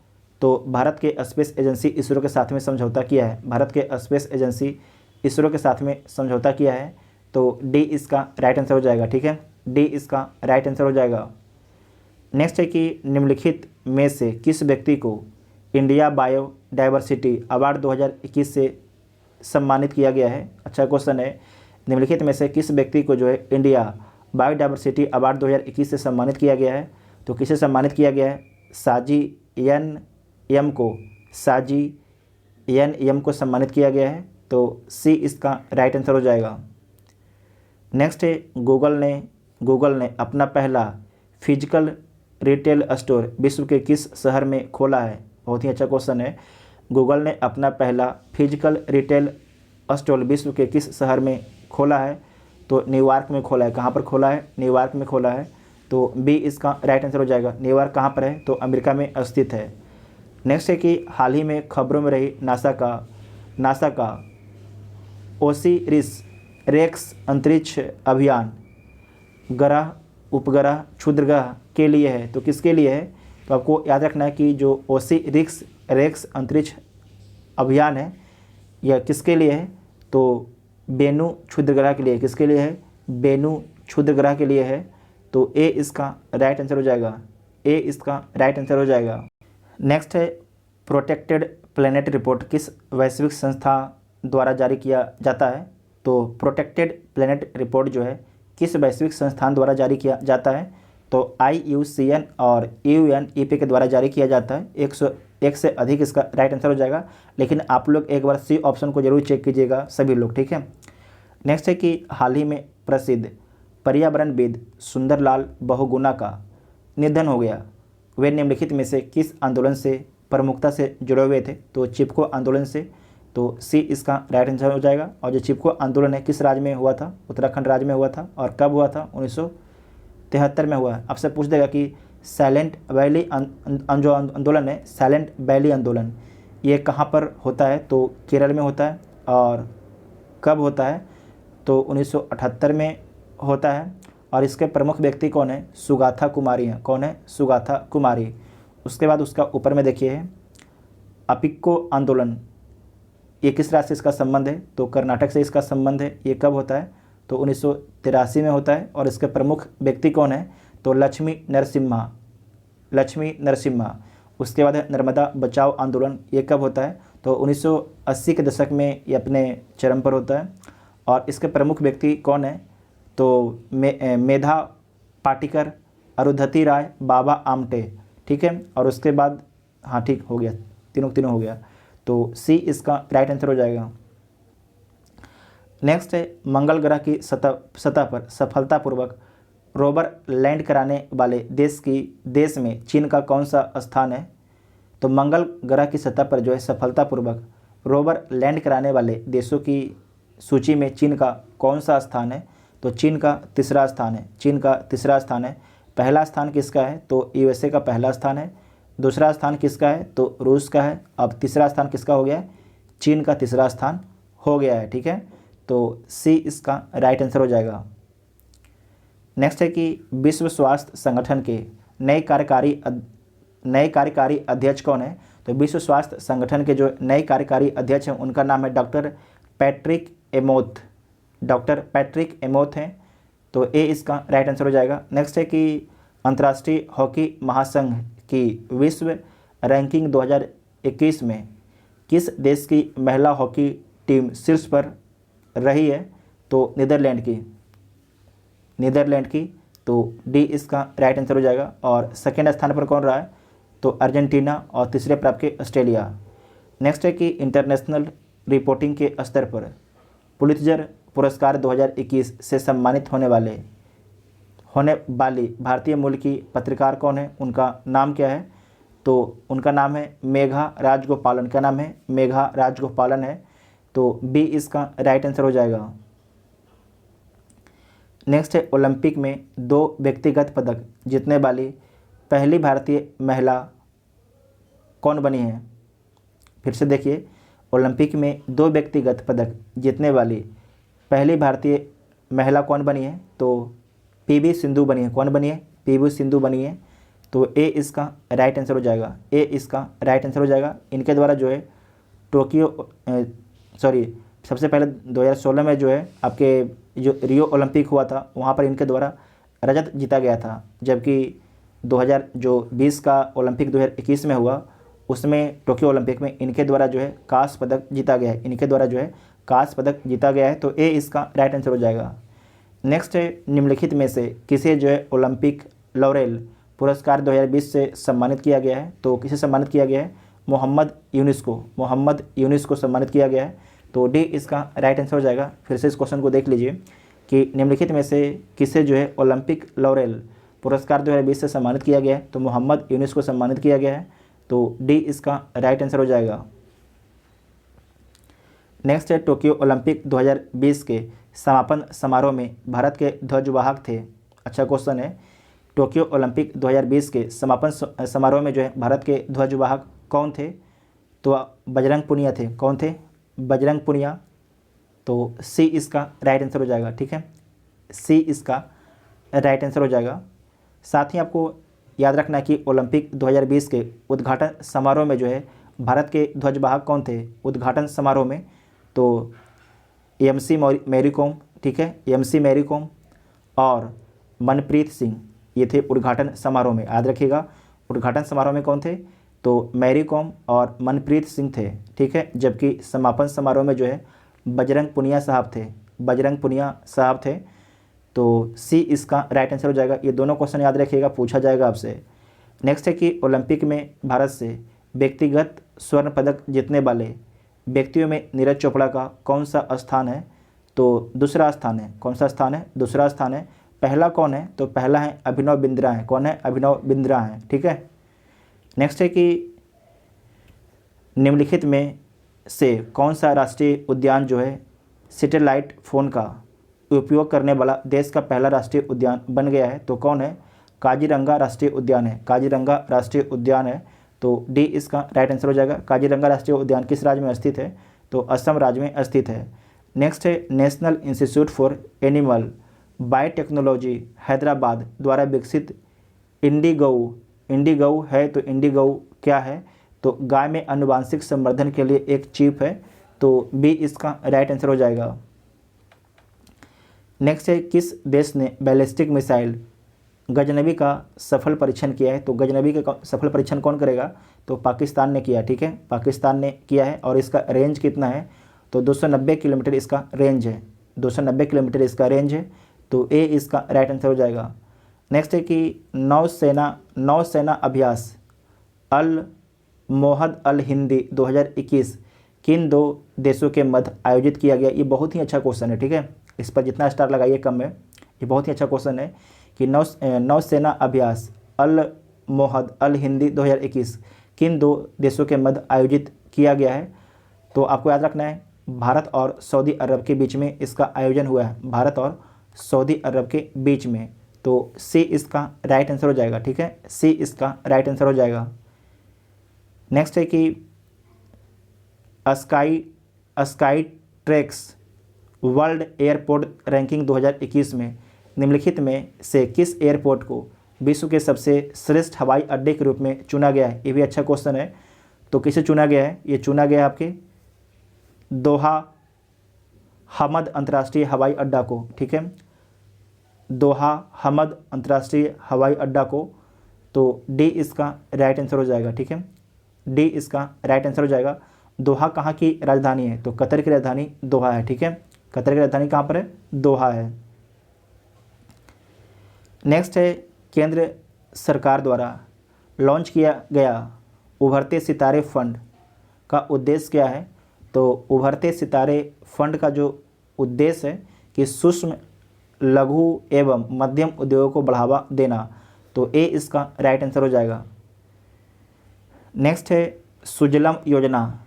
तो भारत के स्पेस एजेंसी इसरो के साथ में समझौता किया है। भारत के स्पेस एजेंसी इसरो के साथ में समझौता किया है। तो डी इसका राइट आंसर हो जाएगा। ठीक है, डी इसका राइट आंसर हो जाएगा। नेक्स्ट है कि निम्नलिखित में से किस व्यक्ति को इंडिया बायोडायवर्सिटी अवार्ड 2021 से सम्मानित किया गया है? अच्छा क्वेश्चन है, निम्नलिखित में से किस व्यक्ति को जो है इंडिया बायोडायवर्सिटी अवार्ड 2021 से सम्मानित किया गया है? तो किसे सम्मानित किया गया है? साजी एम को, साजी एम को सम्मानित किया गया है। तो सी इसका राइट आंसर हो जाएगा। नेक्स्ट है, गूगल ने अपना पहला फिजिकल रिटेल स्टोर विश्व के किस शहर में खोला है? बहुत ही अच्छा क्वेश्चन है। गूगल ने अपना पहला फिजिकल रिटेल स्टोर विश्व के किस शहर में खोला है? तो न्यूयॉर्क में खोला है। कहाँ पर खोला है? न्यूयॉर्क में खोला है। तो बी इसका राइट आंसर हो जाएगा। न्यूयॉर्क कहाँ पर है? तो अमेरिका में स्थित है। नेक्स्ट है कि हाल ही में खबरों में रही नासा का ओसिरिस रेक्स अंतरिक्ष अभियान ग्रह, उपग्रह, क्षुद्रग्रह के लिए है। तो किसके लिए है? तो आपको याद रखना है कि जो ओसिरिस रेक्स अंतरिक्ष अभियान है यह किसके लिए है? तो बेनू क्षुद्रग्रह के लिए। किसके लिए है? बेनू क्षुद्रग्रह के लिए है। तो ए इसका राइट आंसर हो जाएगा। ए इसका राइट आंसर हो जाएगा। नेक्स्ट है, प्रोटेक्टेड प्लैनेट रिपोर्ट किस वैश्विक संस्था द्वारा जारी किया जाता है? तो प्रोटेक्टेड प्लैनेट रिपोर्ट जो है किस वैश्विक संस्थान द्वारा जारी किया जाता है? तो IUCN और UNEP के द्वारा जारी किया जाता है। 101 से अधिक इसका राइट आंसर हो जाएगा। लेकिन आप लोग एक बार सी ऑप्शन को जरूर चेक कीजिएगा सभी लोग। ठीक है, नेक्स्ट है कि हाल ही में प्रसिद्ध पर्यावरणविद सुंदरलाल बहुगुणा का निधन हो गया। वे निम्नलिखित में से किस आंदोलन से प्रमुखता से जुड़े हुए थे? तो चिपको आंदोलन से। तो सी इसका राइट आंसर हो जाएगा। और जो चिपको आंदोलन है किस राज्य में हुआ था? उत्तराखंड राज्य में हुआ था। और कब हुआ था? 1973 में हुआ है। आपसे पूछ देगा कि साइलेंट वैली जो आंदोलन है, साइलेंट वैली आंदोलन, ये कहाँ पर होता है? तो केरल में होता है। और कब होता है? तो 1978 में होता है। और इसके प्रमुख व्यक्ति कौन है? सुगाथा कुमारी हैं। कौन है? सुगाथा कुमारी। उसके बाद उसका ऊपर में देखिए अपिक्को आंदोलन, ये किस राज्य से इसका संबंध है? तो कर्नाटक से इसका संबंध है। ये कब होता है? तो 1983 में होता है। और इसके प्रमुख व्यक्ति कौन है? तो लक्ष्मी नरसिम्हा। उसके बाद है नर्मदा बचाओ आंदोलन, ये कब होता है? तो 1980 के दशक में ये अपने चरम पर होता है। और इसके प्रमुख व्यक्ति कौन है? तो मेधा पाटिकर, अरुंधति राय, बाबा आमटे। ठीक है, और उसके बाद हाँ ठीक हो गया, तीनों हो गया। तो सी इसका राइट आंसर हो जाएगा। नेक्स्ट है, मंगल ग्रह की सतह पर सफलतापूर्वक रोवर लैंड कराने वाले देश में चीन का कौन सा स्थान है? तो मंगल ग्रह की सतह पर जो है सफलतापूर्वक रोवर लैंड कराने वाले देशों की सूची में चीन का कौन सा स्थान है? तो चीन का तीसरा स्थान है, चीन का तीसरा स्थान है। पहला स्थान किसका है? तो यूएसए का पहला स्थान है। दूसरा स्थान किसका है? तो रूस का है। अब तीसरा स्थान किसका हो गया है? चीन का तीसरा स्थान हो गया है। ठीक है, तो सी इसका राइट आंसर हो जाएगा। नेक्स्ट है कि विश्व स्वास्थ्य संगठन के नए कार्यकारी अध्यक्ष कौन है? तो विश्व स्वास्थ्य संगठन के जो नए कार्यकारी अध्यक्ष हैं उनका नाम है डॉक्टर पैट्रिक एमोथ, डॉक्टर पैट्रिक एमोथ हैं। तो ए इसका राइट आंसर हो जाएगा। नेक्स्ट है कि अंतर्राष्ट्रीय हॉकी महासंघ की विश्व रैंकिंग 2021 में किस देश की महिला हॉकी टीम शीर्ष पर रही है? तो नीदरलैंड की। तो डी इसका राइट आंसर हो जाएगा। और सेकेंड स्थान पर कौन रहा है? तो अर्जेंटीना। और तीसरे पर आपके ऑस्ट्रेलिया। नेक्स्ट है कि इंटरनेशनल रिपोर्टिंग के स्तर पर पुलित्जर पुरस्कार 2021 से सम्मानित होने वाली भारतीय मूल की पत्रकार कौन है? उनका नाम क्या है? तो उनका नाम है मेघा राजगोपालन। क्या नाम है? मेघा राजगोपालन है। तो बी इसका राइट आंसर हो जाएगा। नेक्स्ट है ओलंपिक में 2 व्यक्तिगत पदक जीतने वाली पहली भारतीय महिला कौन बनी है? फिर से देखिए, ओलंपिक में 2 व्यक्तिगत पदक जीतने वाली पहली भारतीय महिला कौन बनी है? तो पीवी सिंधु बनी है। कौन बनी है? पीवी सिंधु बनी है। तो ए इसका राइट आंसर हो जाएगा। ए इसका राइट आंसर हो जाएगा। इनके द्वारा जो है सबसे पहले 2016 में जो है आपके जो रियो ओलंपिक हुआ था वहाँ पर इनके द्वारा रजत जीता गया था, जबकि 2020 का ओलंपिक 2021 में हुआ उसमें टोक्यो ओलंपिक में इनके द्वारा जो है कांस्य पदक जीता गया है। इनके द्वारा जो है कांस्य पदक जीता गया है। तो ए इसका राइट आंसर हो जाएगा। नेक्स्ट है निम्नलिखित में से किसे जो है ओलंपिक लॉरेल पुरस्कार 2020 से सम्मानित किया गया है? तो किसे सम्मानित किया गया है? मोहम्मद यूनुस को सम्मानित किया गया है। तो डी इसका राइट आंसर हो जाएगा। फिर से इस क्वेश्चन को देख लीजिए कि निम्नलिखित में से किसे जो है ओलंपिक लॉरेल पुरस्कार 2020 से सम्मानित किया गया है? तो मोहम्मद यूनुस को सम्मानित किया गया है। तो डी इसका राइट आंसर हो जाएगा। नेक्स्ट है टोक्यो ओलंपिक 2020 के समापन समारोह में भारत के ध्वजवाहक थे। अच्छा क्वेश्चन है। टोक्यो ओलंपिक 2020 के समापन समारोह में जो है भारत के ध्वजवाहक कौन थे? तो बजरंग पुनिया थे। कौन थे? बजरंग पुनिया। तो सी इसका राइट आंसर हो जाएगा। ठीक है, सी इसका राइट आंसर हो जाएगा। साथ ही आपको याद रखना है कि ओलंपिक 2020 के उद्घाटन समारोह में जो है भारत के ध्वजवाहक कौन थे उद्घाटन समारोह में? तो एमसी मैरी कॉम, ठीक है, एमसी मैरी कॉम और मनप्रीत सिंह, ये थे उद्घाटन समारोह में। याद रखिएगा उद्घाटन समारोह में कौन थे? तो मैरी कॉम और मनप्रीत सिंह थे। ठीक है, जबकि समापन समारोह में जो है बजरंग पुनिया साहब थे। तो सी इसका राइट आंसर हो जाएगा। ये दोनों क्वेश्चन याद रखिएगा, पूछा जाएगा आपसे। नेक्स्ट है कि ओलंपिक में भारत से व्यक्तिगत स्वर्ण पदक जीतने वाले व्यक्तियों में नीरज चोपड़ा का कौन सा स्थान है? तो दूसरा स्थान है। कौन सा स्थान है? दूसरा स्थान है। पहला कौन है? तो पहला है अभिनव बिंद्रा है। कौन है? अभिनव बिंद्रा है। ठीक है। नेक्स्ट है कि निम्नलिखित में से कौन सा राष्ट्रीय उद्यान जो है सैटेलाइट फ़ोन का उपयोग करने वाला देश का पहला राष्ट्रीय उद्यान बन गया है? तो कौन है? काजीरंगा राष्ट्रीय उद्यान है। काजीरंगा राष्ट्रीय उद्यान है। तो डी इसका राइट आंसर हो जाएगा। काजीरंगा राष्ट्रीय उद्यान किस राज्य में स्थित है? तो असम राज्य में स्थित है। नेक्स्ट है national institute for animal biotechnology Hyderabad द्वारा विकसित इंडिगो है। तो इंडिगो क्या है? तो गाय में आनुवांशिक संवर्धन के लिए एक चिप है। तो बी इसका राइट आंसर हो जाएगा। नेक्स्ट है किस देश ने बैलिस्टिक मिसाइल गजनबी का सफल परीक्षण किया है? तो गजनबी का सफल परीक्षण कौन करेगा? तो पाकिस्तान ने किया। ठीक है, पाकिस्तान ने किया है। और इसका रेंज कितना है? तो 290 किलोमीटर इसका रेंज है। 290 किलोमीटर इसका रेंज है। तो ए इसका राइट आंसर हो जाएगा। नेक्स्ट है कि नौसेना अभ्यास अल मोहद अल हिंदी 2021 किन 2 देशों के मध्य आयोजित किया गया? ये बहुत ही अच्छा क्वेश्चन है। ठीक है, इस पर जितना स्टार लगाइए कम है। ये बहुत ही अच्छा क्वेश्चन है कि नौसेना अभ्यास अल मोहद अल हिंदी 2021 किन 2 देशों के मध्य आयोजित किया गया है? तो आपको याद रखना है भारत और सऊदी अरब के बीच में इसका आयोजन हुआ है। भारत और सऊदी अरब के बीच में। तो सी इसका राइट आंसर हो जाएगा। ठीक है, सी इसका राइट आंसर हो जाएगा। नेक्स्ट है कि sky sky tracks world airport ranking 2021 में निम्नलिखित में से किस एयरपोर्ट को विश्व के सबसे श्रेष्ठ हवाई अड्डे के रूप में चुना गया है? ये भी अच्छा क्वेश्चन है। तो किसे चुना गया है? ये चुना गया है आपके दोहा हमद अंतर्राष्ट्रीय हवाई अड्डा को। ठीक है, दोहा हमद अंतर्राष्ट्रीय हवाई अड्डा को। तो डी इसका राइट आंसर हो जाएगा। ठीक है, डी इसका राइट आंसर हो जाएगा। दोहा कहाँ की राजधानी है? तो कतर की राजधानी दोहा है। ठीक है, कतर की राजधानी कहाँ पर है? दोहा है। नेक्स्ट है केंद्र सरकार द्वारा लॉन्च किया गया उभरते सितारे फंड का उद्देश्य क्या है? तो उभरते सितारे फंड का जो उद्देश्य है कि सूक्ष्म लघु एवं मध्यम उद्योगों को बढ़ावा देना। तो ए इसका राइट आंसर हो जाएगा। नेक्स्ट है सुजलम योजना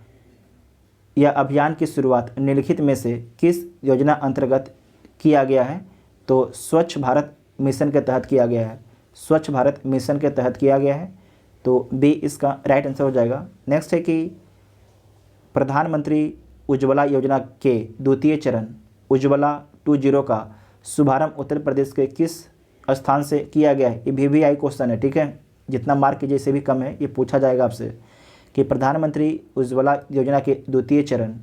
यह अभियान की शुरुआत निम्नलिखित में से किस योजना अंतर्गत किया गया है? तो स्वच्छ भारत मिशन के तहत किया गया है। स्वच्छ भारत मिशन के तहत किया गया है। तो बी इसका राइट आंसर हो जाएगा। नेक्स्ट है कि प्रधानमंत्री उज्ज्वला योजना के द्वितीय चरण उज्ज्वला 20 का शुभारंभ उत्तर प्रदेश के किस स्थान से किया गया है? ये VVI क्वेश्चन है। ठीक है, जितना मार्क कीजिए इससे भी कम है, ये पूछा जाएगा आपसे कि प्रधानमंत्री उज्ज्वला योजना के द्वितीय चरण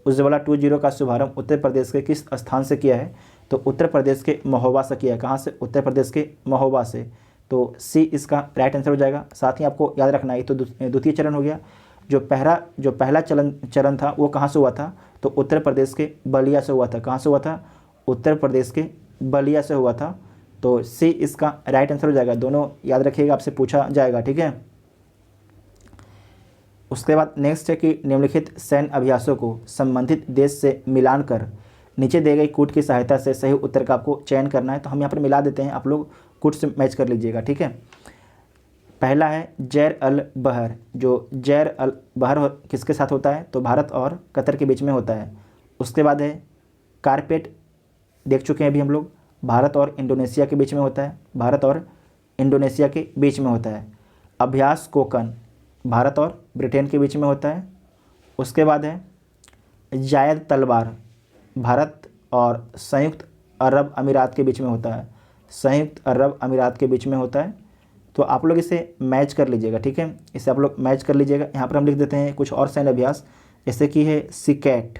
उज्ज्वला 20 का शुभारंभ उत्तर प्रदेश के किस स्थान से किया है? तो उत्तर प्रदेश के महोबा से किया है। कहाँ से? उत्तर प्रदेश के महोबा से। तो सी इसका राइट आंसर हो जाएगा। साथ ही आपको याद रखना है, तो द्वितीय चरण हो गया। जो पहला चरण था वो कहाँ से हुआ था? तो उत्तर प्रदेश के बलिया से हुआ था। कहाँ से हुआ था? उत्तर प्रदेश के बलिया से हुआ था। तो सी इसका राइट आंसर हो जाएगा। दोनों याद रखिएगा, आपसे पूछा जाएगा। ठीक है, उसके बाद नेक्स्ट है कि निम्नलिखित सैन्य अभ्यासों को संबंधित देश से मिलान कर नीचे दिए गई कूट की सहायता से सही उत्तर का आपको चयन करना है। तो हम यहाँ पर मिला देते हैं, आप लोग कूट से मैच कर लीजिएगा। ठीक है, पहला है जैर अल बहर। जो जैर अल बहर किसके साथ होता है? तो भारत और कतर के बीच में होता है। उसके बाद है कारपेट, देख चुके हैं अभी हम लोग, भारत और इंडोनेशिया के बीच में होता है। भारत और इंडोनेशिया के बीच में होता है। अभ्यास कोकन भारत और ब्रिटेन के बीच में होता है। उसके बाद है जायद तलवार भारत और संयुक्त अरब अमीरात के बीच में होता है। संयुक्त अरब अमीरात के बीच में होता है। तो आप लोग इसे मैच कर लीजिएगा। ठीक है, इसे आप लोग मैच कर लीजिएगा। यहाँ पर हम लिख देते हैं कुछ और सैन्य अभ्यास, जैसे कि है सिकैट।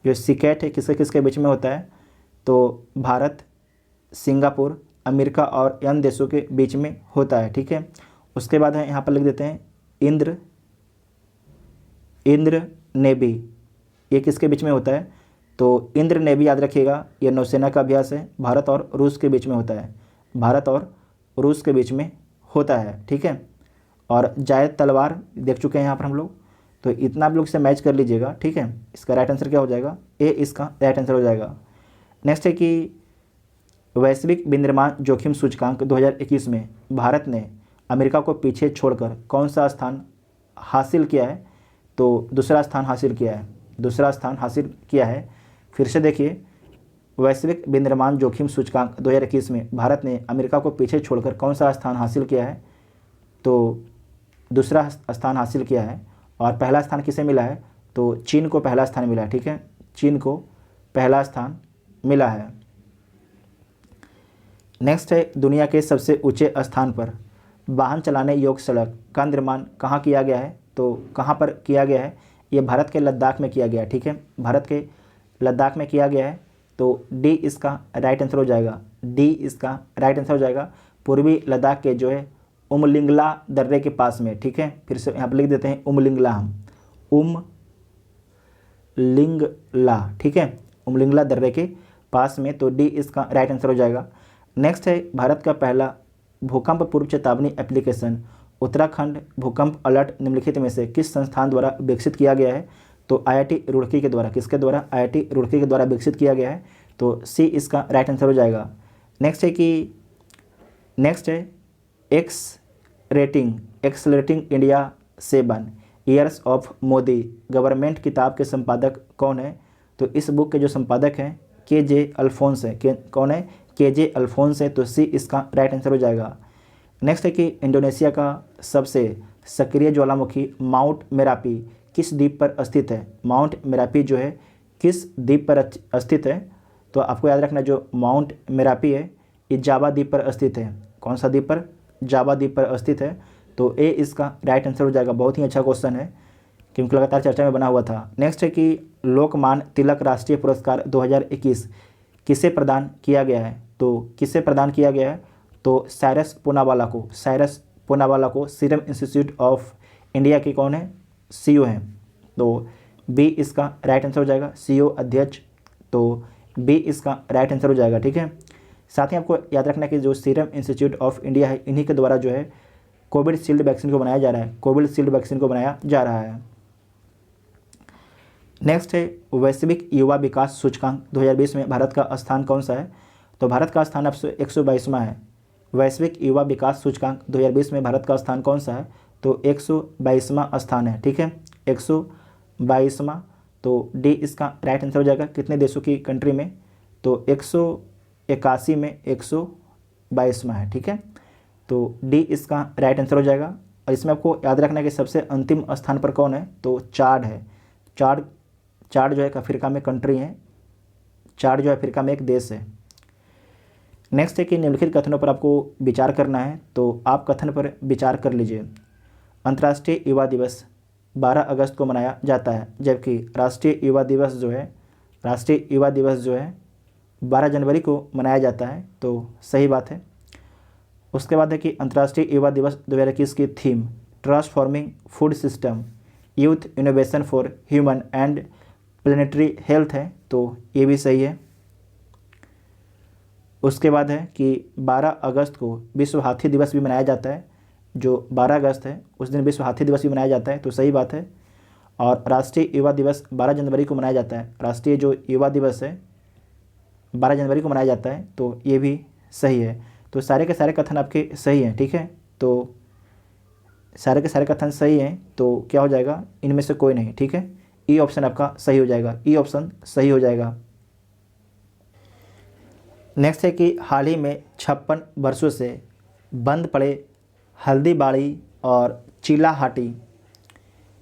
जो सिकैट है किसके किसके बीच में होता है? तो भारत, सिंगापुर, अमेरिका और अन्य देशों के बीच में होता है। ठीक है, उसके बाद है यहाँ पर लिख देते हैं इंद्र नेवी। ये किसके बीच में होता है? तो इंद्र नेवी याद रखिएगा, ये नौसेना का अभ्यास है। भारत और रूस के बीच में होता है। भारत और रूस के बीच में होता है। ठीक है, और जायद तलवार देख चुके हैं यहाँ पर हम लोग। तो इतना आप लोग से मैच कर लीजिएगा। ठीक है, इसका राइट आंसर क्या हो जाएगा? ए इसका राइट आंसर हो जाएगा। नेक्स्ट है कि वैश्विक विनिर्माण जोखिम सूचकांक 2021 में भारत ने अमेरिका को पीछे छोड़कर कौन सा स्थान हासिल किया है? तो दूसरा स्थान हासिल किया है। दूसरा स्थान हासिल किया है। फिर से देखिए, वैश्विक विनिर्माण जोखिम सूचकांक 2021 में भारत ने अमेरिका को पीछे छोड़कर कौन सा स्थान हासिल किया है? तो दूसरा स्थान हासिल किया है। और पहला स्थान किसे मिला है? तो चीन को पहला स्थान मिला है। ठीक है, चीन को पहला स्थान मिला है। नेक्स्ट है दुनिया के सबसे ऊंचे स्थान पर वाहन चलाने योग्य सड़क का निर्माण कहाँ किया गया है? तो कहाँ पर किया गया है? ये भारत के लद्दाख में किया गया है। ठीक है, भारत के लद्दाख में किया गया है। तो डी इसका राइट आंसर हो जाएगा। डी इसका राइट आंसर हो जाएगा। पूर्वी लद्दाख के जो है उमलिंगला दर्रे के पास में। ठीक है, फिर से यहाँ पर लिख देते हैं उमलिंगला, हम उमलिंगला। ठीक है, उमलिंगला दर्रे के पास में। तो डी इसका राइट आंसर हो जाएगा। नेक्स्ट है भारत का पहला भूकंप पूर्व चेतावनी एप्लीकेशन उत्तराखंड भूकंप अलर्ट निम्नलिखित में से किस संस्थान द्वारा विकसित किया गया है? तो IIT रुड़की के द्वारा। किसके द्वारा? IIT रुड़की के द्वारा विकसित किया गया है। तो सी इसका राइट आंसर हो जाएगा। नेक्स्ट है accelerating India 7 years of Modi government किताब के संपादक कौन है? तो इस बुक के जो संपादक हैं KJ अल्फोंस है। कौन है? KJ अल्फोंस है। तो सी इसका राइट आंसर हो जाएगा। नेक्स्ट है कि इंडोनेशिया का सबसे सक्रिय ज्वालामुखी माउंट मेरापी किस द्वीप पर स्थित है? माउंट मेरापी जो है किस द्वीप पर स्थित है? तो आपको याद रखना जो माउंट मेरापी है ये जावा द्वीप पर स्थित है। कौन सा द्वीप पर? जावा द्वीप पर स्थित है। तो ए इसका राइट आंसर हो जाएगा। बहुत ही अच्छा क्वेश्चन है क्योंकि लगातार चर्चा में बना हुआ था। नेक्स्ट है कि लोकमान्य तिलक राष्ट्रीय पुरस्कार 2021 किसे प्रदान किया गया है? तो किसे प्रदान किया गया है? तो साइरस पूनावाला को सीरम इंस्टीट्यूट ऑफ इंडिया के कौन है? CEO हैं। तो बी इसका राइट आंसर हो जाएगा। CEO अध्यक्ष। तो बी इसका राइट आंसर हो जाएगा। ठीक है। साथ ही आपको याद रखना कि जो सीरम इंस्टीट्यूट ऑफ इंडिया है इन्हीं के द्वारा जो है कोविशील्ड वैक्सीन को बनाया जा रहा है। कोविशील्ड वैक्सीन को बनाया जा रहा है। नेक्स्ट है वैश्विक युवा विकास सूचकांक 2020 में भारत का स्थान कौन सा है? तो भारत का स्थान अब 122वां है। वैश्विक युवा विकास सूचकांक 2020 में भारत का स्थान कौन सा है? तो 122वां स्थान है। ठीक है, 122वां। तो डी इसका राइट आंसर हो जाएगा। कितने देशों की कंट्री में? तो 181 में 122वां है। ठीक है, तो डी इसका राइट आंसर हो जाएगा। और इसमें आपको याद रखना है कि सबसे अंतिम स्थान पर कौन है? तो चाड है। चाड जो है अफ्रीका में कंट्री है। चाड जो है अफ्रीका में एक देश है। नेक्स्ट है कि निम्नलिखित कथनों पर आपको विचार करना है, तो आप कथन पर विचार कर लीजिए। अंतर्राष्ट्रीय युवा दिवस 12 अगस्त को मनाया जाता है, जबकि राष्ट्रीय युवा दिवस जो है 12 जनवरी को मनाया जाता है। तो सही बात है। उसके बाद है कि अंतर्राष्ट्रीय युवा दिवस 2021 की theme transforming food system youth innovation for human and planetary health है। तो ये भी सही है। उसके बाद है कि 12 अगस्त को विश्व हाथी दिवस भी मनाया जाता है। जो 12 अगस्त है उस दिन विश्व हाथी दिवस भी मनाया जाता है। तो सही बात है। और राष्ट्रीय युवा दिवस 12 जनवरी को मनाया जाता है। राष्ट्रीय जो युवा दिवस है 12 जनवरी को मनाया जाता है। तो ये भी सही है। तो सारे के सारे कथन आपके सही हैं। ठीक है, तो सारे के सारे कथन सही हैं। तो क्या हो जाएगा? इनमें से कोई नहीं। ठीक है, ई ऑप्शन आपका सही हो जाएगा। ई ऑप्शन सही हो जाएगा। नेक्स्ट है कि हाल ही में 56 वर्षों से बंद पड़े हल्दीबाड़ी और चिलाहाटी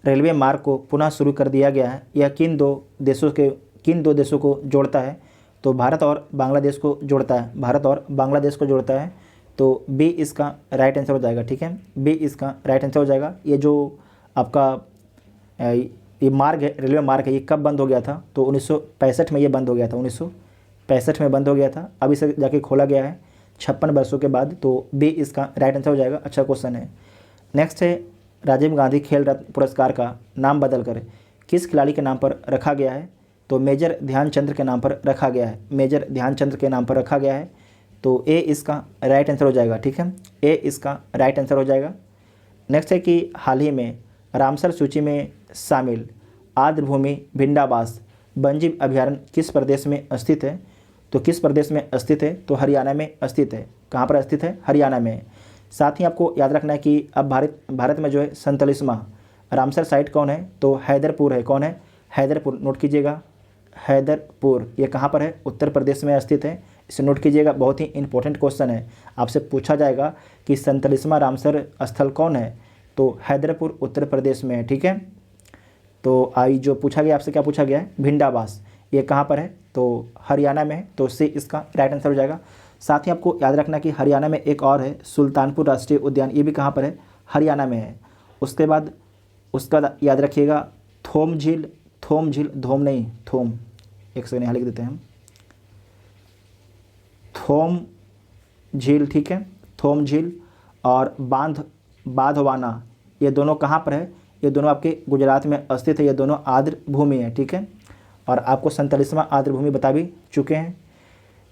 रेलवे मार्ग को पुनः शुरू कर दिया गया है। यह किन दो देशों को जोड़ता है? तो भारत और बांग्लादेश को जोड़ता है। भारत और बांग्लादेश को जोड़ता है। तो बी इसका राइट आंसर हो जाएगा। ठीक है, बी इसका राइट आंसर हो जाएगा। ये जो आपका ये मार्ग है, रेलवे मार्ग है, ये कब बंद हो गया था? तो 1965 में ये बंद हो गया था। 1965 में बंद हो गया था। अब इसे जाके खोला गया है 56 वर्षों के बाद। तो बी इसका राइट आंसर हो जाएगा। अच्छा क्वेश्चन है। नेक्स्ट है राजीव गांधी खेल रत्न पुरस्कार का नाम बदलकर किस खिलाड़ी के नाम पर रखा गया है? तो मेजर ध्यानचंद के नाम पर रखा गया है। मेजर ध्यानचंद के नाम पर रखा गया है। तो ए इसका राइट आंसर हो जाएगा। ठीक है, ए इसका राइट आंसर हो जाएगा। नेक्स्ट है कि हाल ही में रामसर सूची में शामिल आर्द्रभूमि भिंडाबास वन्यजीव अभयारण्य किस प्रदेश में स्थित है? तो किस प्रदेश में स्थित है? तो हरियाणा में स्थित है। कहाँ पर स्थित है? हरियाणा में। साथ ही आपको याद रखना है कि अब भारत में जो है 47वां रामसर साइट कौन है? तो हैदरपुर है। कौन है? हैदरपुर। नोट कीजिएगा, हैदरपुर ये कहाँ पर है? उत्तर प्रदेश में स्थित है। इसे नोट कीजिएगा, बहुत ही इंपॉर्टेंट क्वेश्चन है। आपसे पूछा जाएगा कि 47वां रामसर स्थल कौन है? तो हैदरपुर उत्तर प्रदेश में है। ठीक है, तो आई जो पूछा गया आपसे, क्या पूछा गया है? भिंडाबास ये कहाँ पर है? तो हरियाणा में है। तो सी इसका राइट आंसर हो जाएगा। साथ ही आपको याद रखना कि हरियाणा में एक और है सुल्तानपुर राष्ट्रीय उद्यान, ये भी कहाँ पर है? हरियाणा में है। उसके बाद उसका याद रखिएगा थोम झील, थोम, एक सेकंड यहाँ लिख देते हैं हम, थोम झील। ठीक है, थोम झील और बांधवाना ये दोनों कहाँ पर है? ये दोनों आपके गुजरात में स्थित है। ये दोनों आर्द्र भूमि है। ठीक है, और आपको 47वां आर्द्र भूमि बता भी चुके हैं।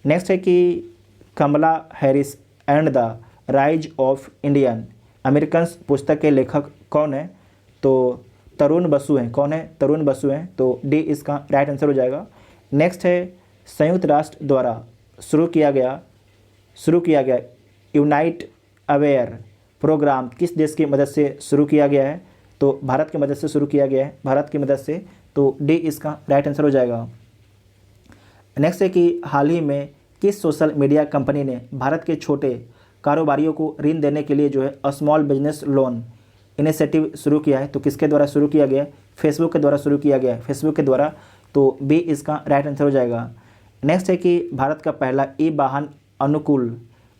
नेक्स्ट है कि Kamala Harris and the rise of Indian Americans पुस्तक के लेखक कौन है? तो तरुण बसु हैं। कौन है? तरुण बसु हैं। तो डी इसका राइट आंसर हो जाएगा। नेक्स्ट है संयुक्त राष्ट्र द्वारा शुरू किया गया यूनाइट अवेयर प्रोग्राम किस देश की मदद से शुरू किया गया है? तो भारत की मदद से शुरू किया गया है। भारत की मदद से। तो डी इसका राइट आंसर हो जाएगा। नेक्स्ट है कि हाल ही में किस सोशल मीडिया कंपनी ने भारत के छोटे कारोबारियों को ऋण देने के लिए जो है स्मॉल बिजनेस लोन इनिशिएटिव शुरू किया है? तो किसके द्वारा शुरू किया गया है? फेसबुक के द्वारा शुरू किया गया है, फेसबुक के द्वारा। तो बी इसका राइट आंसर हो जाएगा। नेक्स्ट है कि भारत का पहला ई वाहन अनुकूल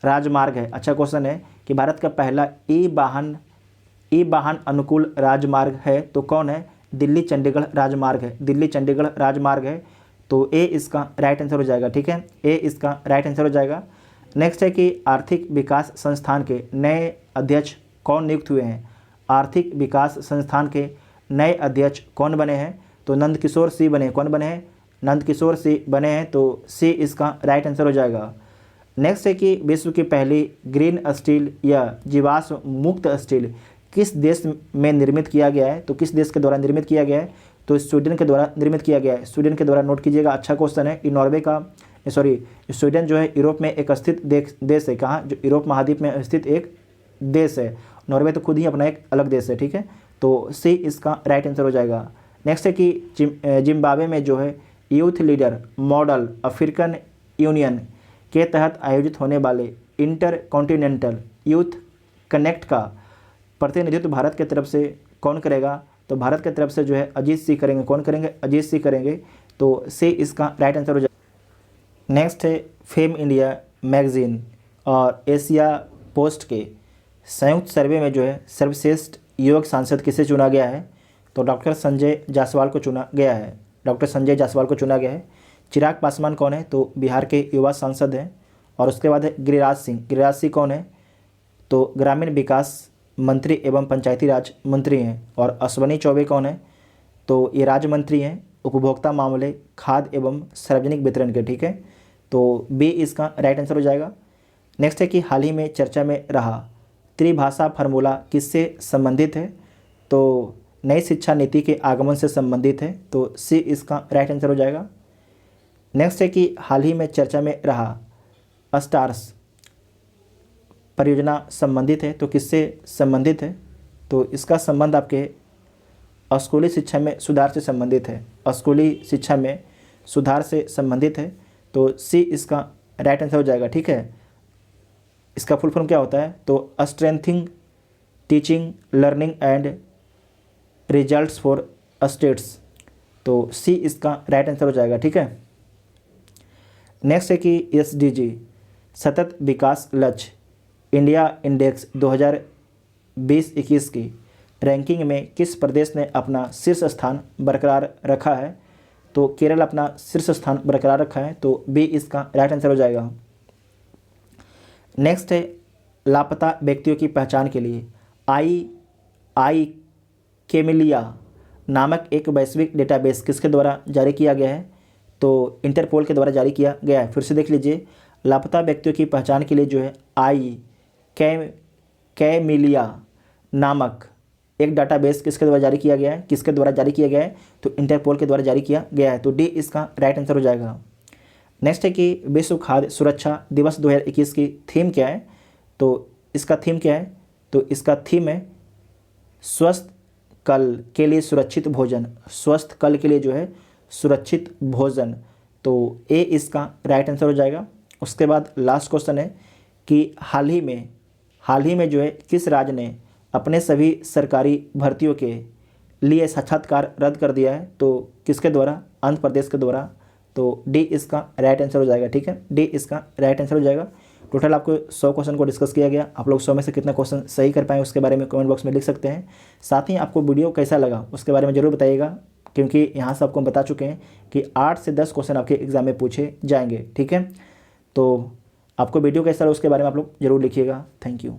राजमार्ग है। अच्छा क्वेश्चन है कि भारत का पहला ई वाहन अनुकूल राजमार्ग है तो कौन है? दिल्ली चंडीगढ़ राजमार्ग है, दिल्ली चंडीगढ़ राजमार्ग है। तो ए इसका राइट आंसर हो जाएगा, ठीक है, ए इसका राइट आंसर हो जाएगा। नेक्स्ट है कि आर्थिक विकास संस्थान के नए अध्यक्ष कौन नियुक्त हुए हैं? आर्थिक विकास संस्थान के नए अध्यक्ष कौन बने हैं? तो नंदकिशोर सिंह बने। कौन बने हैं? नंदकिशोर सिंह बने हैं। तो सी इसका राइट आंसर हो जाएगा। नेक्स्ट है कि विश्व की पहली ग्रीन स्टील या जीवाश्म मुक्त स्टील किस देश में निर्मित किया गया है? तो किस देश के द्वारा निर्मित किया गया है? तो स्वीडन के द्वारा निर्मित किया गया है, स्वीडन के द्वारा। नोट कीजिएगा, अच्छा क्वेश्चन है। नॉर्वे का स्वीडन जो है यूरोप में एक स्थित देश है। कहाँ? जो यूरोप महाद्वीप में स्थित एक देश है। नॉर्वे तो खुद ही अपना एक अलग देश है, ठीक है। तो सी इसका राइट आंसर हो जाएगा। नेक्स्ट है कि जिम्बाब्वे में जो है youth leader model African union के तहत आयोजित होने वाले इंटर कॉन्टिनेंटल यूथ कनेक्ट का प्रतिनिधित्व भारत की तरफ से कौन करेगा? तो भारत की तरफ से जो है अजीत सिंह करेंगे। कौन करेंगे? अजीत सिंह करेंगे। तो सी इसका राइट आंसर हो जाएगा। नेक्स्ट है फेम इंडिया मैगजीन और एशिया पोस्ट के संयुक्त सर्वे में जो है सर्वश्रेष्ठ युवक सांसद किसे चुना गया है? तो डॉक्टर संजय जायसवाल को चुना गया है, डॉक्टर संजय जायसवाल को चुना गया है। चिराग पासवान कौन है? तो बिहार के युवा सांसद हैं। और उसके बाद है गिरिराज सिंह। गिरिराज सिंह कौन है? तो ग्रामीण विकास मंत्री एवं पंचायती राज मंत्री हैं। और अश्वनी चौबे कौन है? तो ये राज्य मंत्री हैं, उपभोक्ता मामले, खाद्य एवं सार्वजनिक वितरण के, ठीक है। तो बी इसका राइट आंसर हो जाएगा। नेक्स्ट है कि हाल ही में चर्चा में रहा त्रिभाषा फार्मूला किससे संबंधित है? तो नई शिक्षा नीति के आगमन से संबंधित है। तो सी इसका राइट आंसर हो जाएगा। नेक्स्ट है कि हाल ही में चर्चा में रहा स्टार्स परियोजना संबंधित है। तो किससे संबंधित है? तो इसका संबंध आपके स्कूली शिक्षा में सुधार से संबंधित है, स्कूली शिक्षा में सुधार से संबंधित है। तो सी इसका राइट आंसर हो जाएगा, ठीक है। इसका फुल फॉर्म क्या होता है? तो strengthening teaching learning and results for states. तो सी इसका राइट आंसर हो जाएगा, ठीक है। नेक्स्ट है कि SDG सतत विकास लक्ष्य इंडिया इंडेक्स 2020-21 की रैंकिंग में किस प्रदेश ने अपना शीर्ष स्थान बरकरार रखा है? तो केरल अपना शीर्ष स्थान बरकरार रखा है। तो बी इसका राइट आंसर हो जाएगा। नेक्स्ट है लापता व्यक्तियों की पहचान के लिए आई केमिलिया नामक एक वैश्विक डेटाबेस किसके द्वारा जारी किया गया है? तो इंटरपोल के द्वारा जारी किया गया है। फिर से देख लीजिए, लापता व्यक्तियों की पहचान के लिए जो है कैमिलिया नामक एक डाटाबेस किसके द्वारा जारी किया गया है? किसके द्वारा जारी किया गया है? तो इंटरपोल के द्वारा जारी किया गया है। तो डी इसका राइट आंसर हो जाएगा। नेक्स्ट है कि विश्व खाद्य सुरक्षा दिवस 2021 की थीम क्या है? तो इसका थीम क्या है? तो इसका थीम है स्वस्थ कल के लिए सुरक्षित भोजन, स्वस्थ कल के लिए जो है सुरक्षित भोजन। तो ए इसका राइट आंसर हो जाएगा। उसके बाद लास्ट क्वेश्चन है कि हाल ही में जो है किस राज्य ने अपने सभी सरकारी भर्तियों के लिए साक्षात्कार रद्द कर दिया है? तो किसके द्वारा? आंध्र प्रदेश के द्वारा। तो डी इसका राइट आंसर हो जाएगा, ठीक है, डी इसका राइट आंसर हो जाएगा। टोटल आपको 100 क्वेश्चन को डिस्कस किया गया। आप लोग 100 में से कितना क्वेश्चन सही कर पाएँ उसके बारे में कमेंट बॉक्स में लिख सकते हैं। साथ ही आपको वीडियो कैसा लगा उसके बारे में ज़रूर बताइएगा, क्योंकि यहाँ से आपको हम बता चुके हैं कि 8 से 10 क्वेश्चन आपके एग्जाम में पूछे जाएंगे, ठीक है। तो आपको वीडियो कैसा लगा उसके बारे में आप लोग ज़रूर लिखिएगा। Thank you.